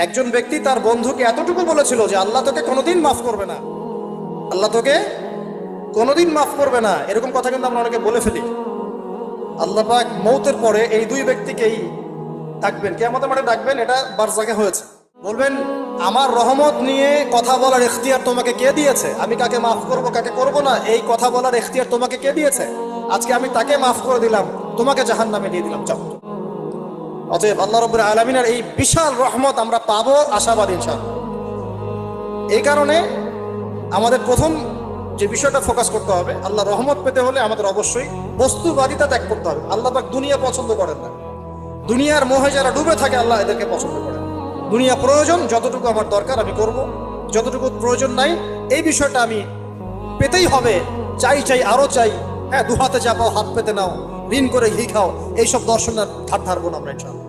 একজন ব্যক্তি তার বন্ধুকে এতটুকু বলেছিল যে আল্লাহ তোকে কোনোদিন মাফ করবে না, আল্লাহ তোকে কোনোদিন মাফ করবে না। এরকম কথা কিন্তু আমরা অনেকে বলে ফেলি। আল্লাহ পাক মৌতের পরে এই দুই ব্যক্তিকেই ডাকবেন, কিয়ামতের মাঠে ডাকবেন। এটা বারজাখে হয়েছে। বলবেন, আমার রহমত নিয়ে কথা বলার ইখতিয়ার তোমাকে কে দিয়েছে? আমি কাকে মাফ করব কাকে করব না, এই কথা বলার ইখতিয়ার তোমাকে কে দিয়েছে? আজকে আমি তাকে মাফ করে দিলাম, তোমাকে জাহান্নামে দিয়ে দিলাম, যাও। অতএব আল্লাহ রাব্বুল আলামিনের এই বিশাল রহমত আমরা পাবো, আশাবাদী ইনশাআল্লাহ। এই কারণে আমাদের প্রথম যে বিষয়টা ফোকাস করতে হবে, আল্লাহ রহমত পেতে হলে আমাদের অবশ্যই বস্তুবাদিতা ত্যাগ করতে হবে। আল্লাহ পাক দুনিয়া পছন্দ করেন না। দুনিয়ার মোহে যারা ডুবে থাকে আল্লাহ এদেরকে পছন্দ করেন। দুনিয়া প্রয়োজন, যতটুকু আমার দরকার আমি করব, যতটুকু প্রয়োজন নাই এই বিষয়টা আমি পেতেই হবে, চাই চাই আরো চাই। হ্যাঁ, দু হাতে চাপাও হাত পেতে নাও, ঋণ করে ঘি খাও, এইসব দর্শনের ধার ধারবো না আমরা ইনশাআল্লাহ।